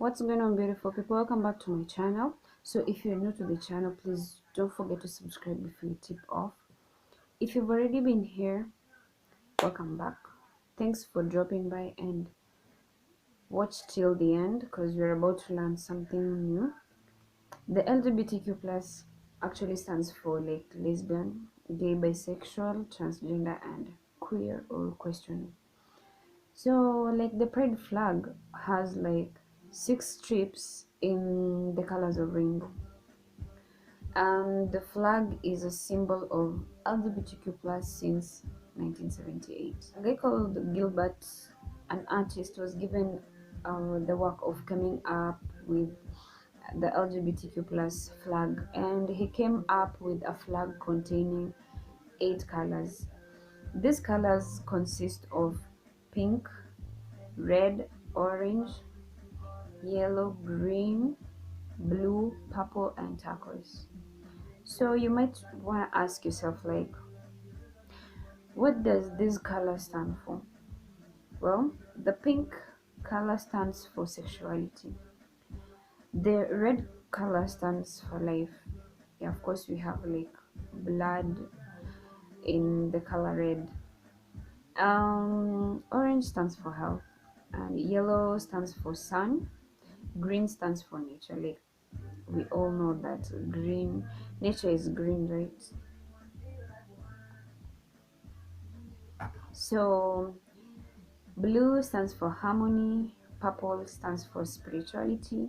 What's going on, beautiful people? Welcome back to my channel. So if you're new to the channel, please don't forget to subscribe before you tip off. If you've already been here, welcome back. Thanks for dropping by and watch till the end because we're about to learn something new. The LGBTQ plus actually stands for like lesbian, gay, bisexual, transgender, and queer or questioning. So like the pride flag has like 6 strips in the colors of rainbow. And the flag is a symbol of LGBTQ plus since 1978. A guy called Gilbert, an artist, was given the work of coming up with the LGBTQ plus flag, and he came up with a flag containing 8 colors. These colors consist of pink, red, orange, yellow, green, blue, purple, and turquoise. So you might want to ask yourself, like, what does this color stand for? Well, the pink color stands for sexuality. The red color stands for life. Yeah, of course, we have like blood in the color red. Orange stands for health, and yellow stands for sun. Green stands for nature. Like we all know that green nature is green, right? So blue stands for harmony, purple stands for spirituality,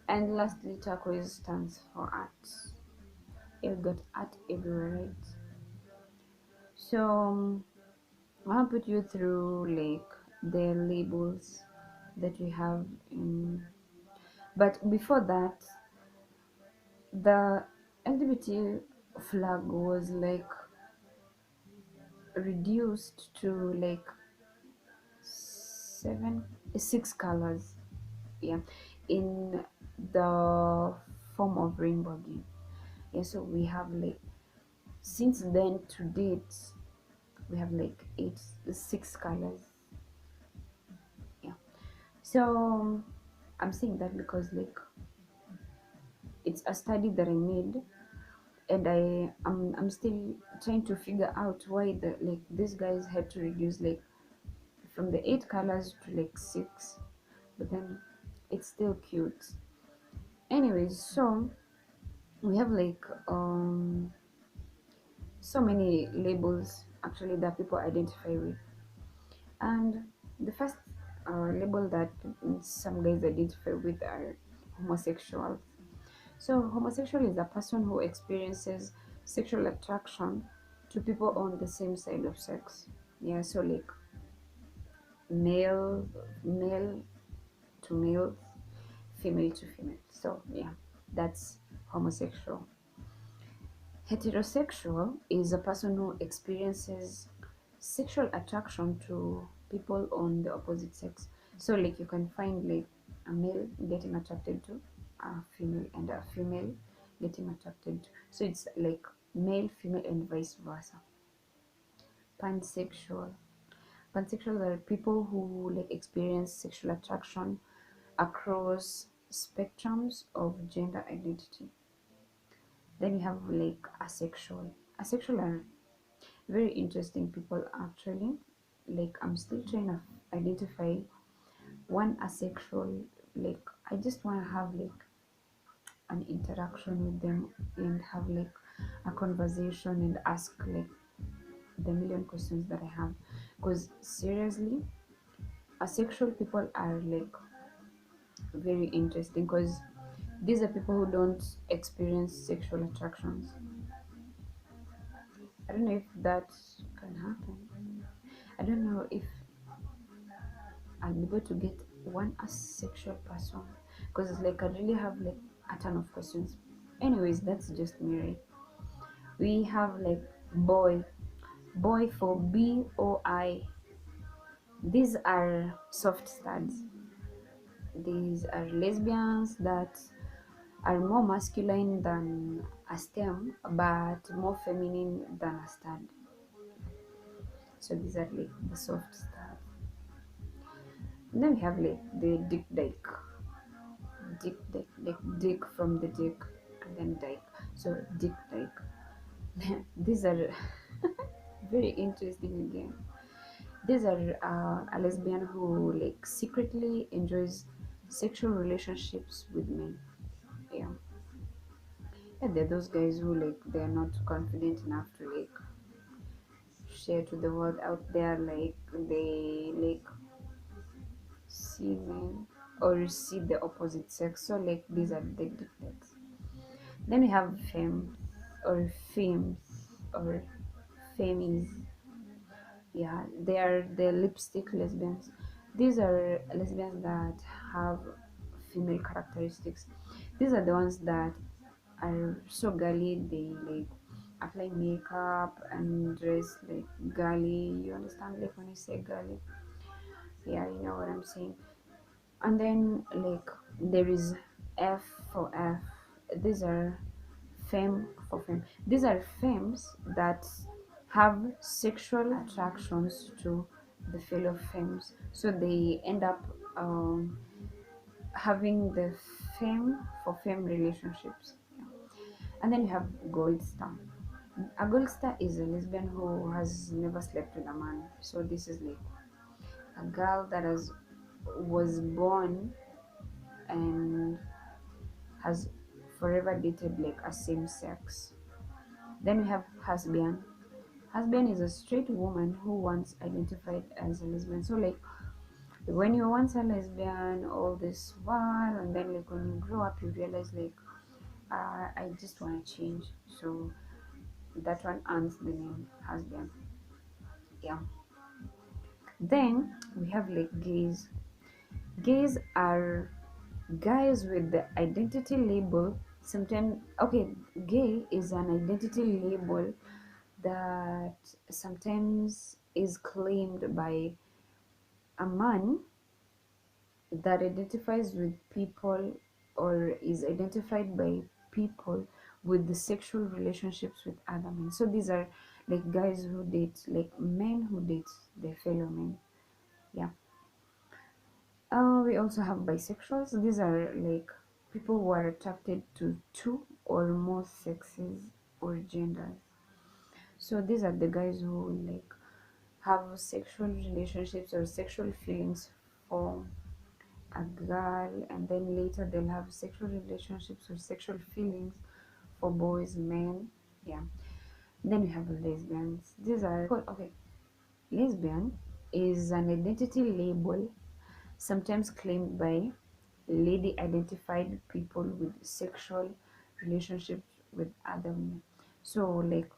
and lastly turquoise stands for art. You've got art everywhere, right? So I'll put you through like the labels that we have in, but before that, the LGBT flag was like reduced to like 6 colors, yeah, in the form of rainbow again. Yeah, so we have like since then to date we have like 6 colors. Yeah, so I'm saying that because like it's a study that I made, and I'm still trying to figure out why the like these guys had to reduce like from the 8 colors to like 6, but then it's still cute. Anyways, so we have like so many labels actually that people identify with, and the first label that some guys identify with are homosexuals. So homosexual is a person who experiences sexual attraction to people on the same side of sex. Yeah, so like male male to male, female to female. So yeah, that's homosexual. Heterosexual is a person who experiences sexual attraction to people on the opposite sex. So like you can find like a male getting attracted to a female and a female getting attracted to. So it's like male, female, and vice versa. Pansexual. Pansexual are people who like experience sexual attraction across spectrums of gender identity. Then you have like asexual. Asexual are very interesting people actually. Like I'm still trying to identify one asexual. Like I just want to have like an interaction with them and have like a conversation and ask like the million questions that I have, because seriously asexual people are like very interesting because these are people who don't experience sexual attractions. I don't know if that can happen. I don't know if I'll be able to get one asexual person, because it's like I really have like a ton of questions. Anyways, that's just me, right? We have like boy, boy for BOI. These are soft studs. These are lesbians that are more masculine than a STEM, but more feminine than a stud. So these are like the soft studs. And then we have like the dick dyke. like dick from the dick, and then dyke. So dick dyke. These are very interesting again. These are a lesbian who like secretly enjoys sexual relationships with men. Yeah, yeah, they're those guys who like they're not confident enough to like share to the world out there. Like they like see men or see the opposite sex. So like these are the dictates. Then we have femmes or femmes or femmies. Yeah, they are the lipstick lesbians. These are lesbians that have female characteristics. These are the ones that are so girly. They like apply makeup and dress like girly. You understand? Like when I say girly, yeah, you know what I'm saying. And then like there is F for F. These are femme for femme. These are femmes that have sexual attractions to the fellow femmes, so they end up having the femme for femme relationships. Yeah. And then you have gold star. A gold star is a lesbian who has never slept with a man. So this is like a girl that has was born and has forever dated like a same sex. Then we have lesbian. Lesbian is a straight woman who once identified as a lesbian. So like when you're once a lesbian, all this while, and then like when you grow up, you realize like I just want to change. So that one earns the name lesbian. Yeah. Then we have like gays. Gays are guys with the identity label. Sometimes okay, gay is an identity label that sometimes is claimed by a man that identifies with people or is identified by people with the sexual relationships with other men. So these are like guys who date like men who date their fellow men. Yeah. We also have bisexuals. These are like people who are attracted to two or more sexes or genders. So these are the guys who like have sexual relationships or sexual feelings for a girl, and then later they'll have sexual relationships or sexual feelings for boys, men. Yeah. Then we have lesbians. These are okay. Lesbian is an identity label sometimes claimed by lady identified people with sexual relationships with other women. So like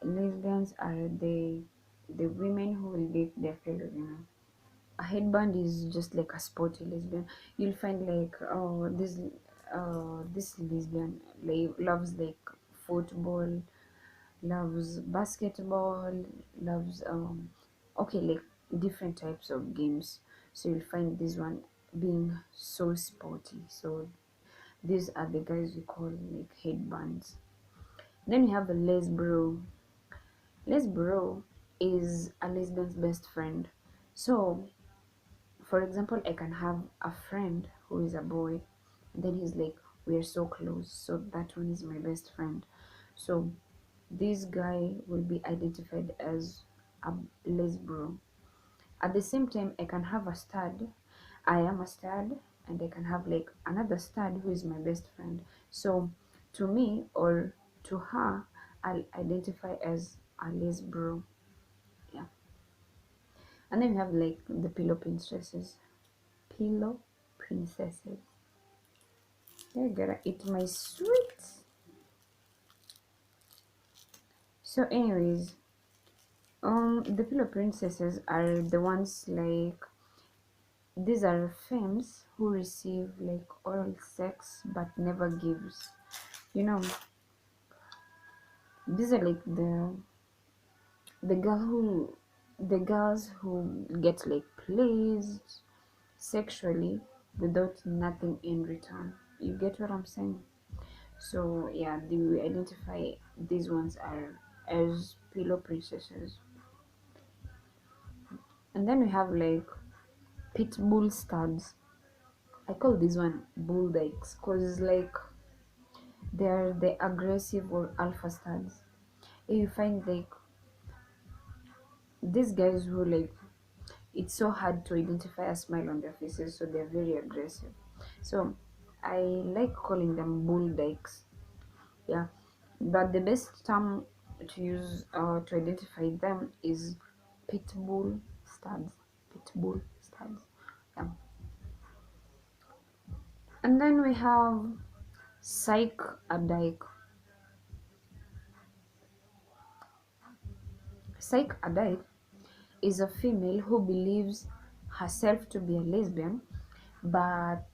lesbians are the women who will date their fellow women. A headband is just like a sporty lesbian. You'll find like this lesbian like loves like football, loves basketball, loves okay like different types of games. So you'll find this one being so sporty. So these are the guys we call like headbands. Then we have a lesbro. Lesbro is a lesbian's best friend. So for example, I can have a friend who is a boy, and then he's like, we are so close, so that one is my best friend. So this guy will be identified as a lesbro. At the same time, I can have a stud. I am a stud, and I can have like another stud who is my best friend. So to me or to her, I'll identify as a lesbro. Yeah. And then we have like the pillow princesses. Pillow princesses. I gotta eat my sweets. So, anyways, the pillow princesses are the ones like these are femmes who receive like oral sex but never gives. You know, these are like the girl who the girls who get like pleased sexually without nothing in return. You get what I'm saying? So yeah, we identify these ones are as pillow princesses. And then we have like pit bull studs. I call this one bull dykes because like they're the aggressive or alpha studs. You find like these guys who like it's so hard to identify a smile on their faces, so they're very aggressive. So I like calling them bull dykes. Yeah, but the best term to use to identify them is pit bull studs. Pit bull studs. Yeah. And then we have psych a dyke. Psych a dyke is a female who believes herself to be a lesbian but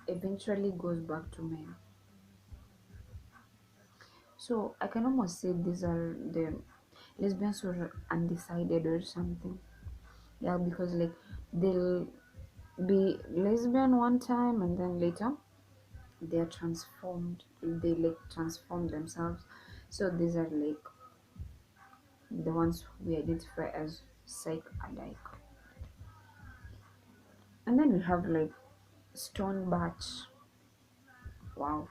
eventually goes back to men. So I can almost say these are the lesbians who are undecided or something. Yeah, because like they'll be lesbian one time and then later they are transformed. They like transform themselves. So these are like the ones we identify as psych addict. And then we have like stone batch. Wow,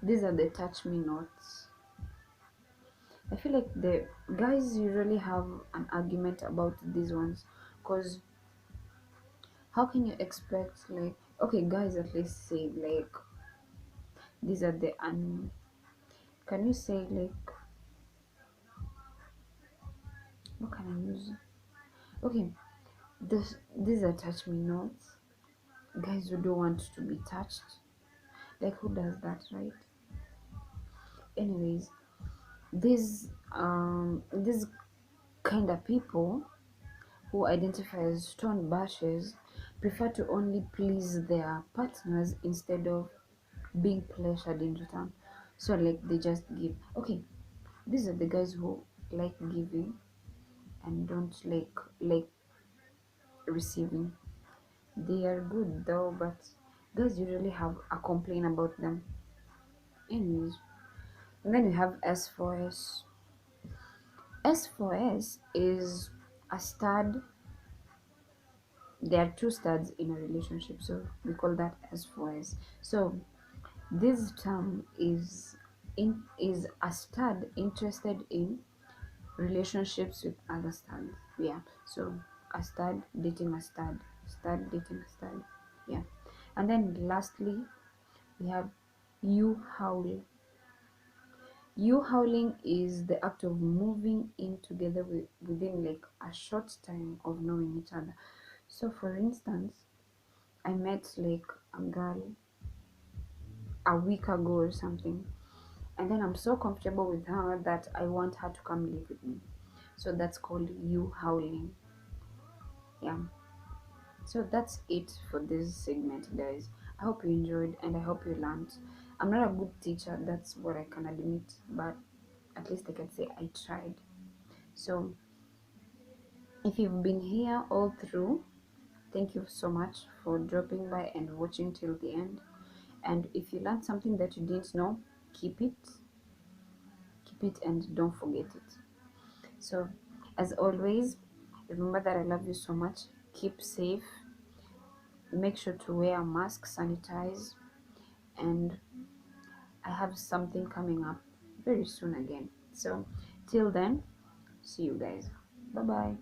these are the touch me nots. I feel like the guys usually have an argument about these ones because how can you expect like okay guys at least say like these are the can you say like what can I use? Okay, these are touch me nots. Guys who don't want to be touched. Like who does that, right? Anyways, these kind of people who identify as stone bashes prefer to only please their partners instead of being pleasured in return. So like they just give. Okay, these are the guys who like giving and don't like receiving. They are good though, but guys usually have a complaint about them. Anyways, and then we have S4S. S4S is a stud. There are two studs in a relationship, so we call that S4S. So this term is a stud interested in relationships with other studs. Yeah. So a stud dating a stud dating a stud. Yeah. And then lastly we have you howl. You howling is the act of moving in together within like a short time of knowing each other. So for instance, I met like a girl a week ago or something, and then I'm so comfortable with her that I want her to come live with me. So that's called you howling. Yeah. So that's it for this segment, guys. I hope you enjoyed and I hope you learned. I'm not a good teacher, that's what I can admit, but at least I can say I tried. So if you've been here all through, thank you so much for dropping by and watching till the end. And if you learned something that you didn't know, keep it, keep it, and don't forget it. So, as always, remember that I love you so much. Keep safe, make sure to wear a mask, sanitize, and I have something coming up very soon again. So, till then, see you guys. Bye bye.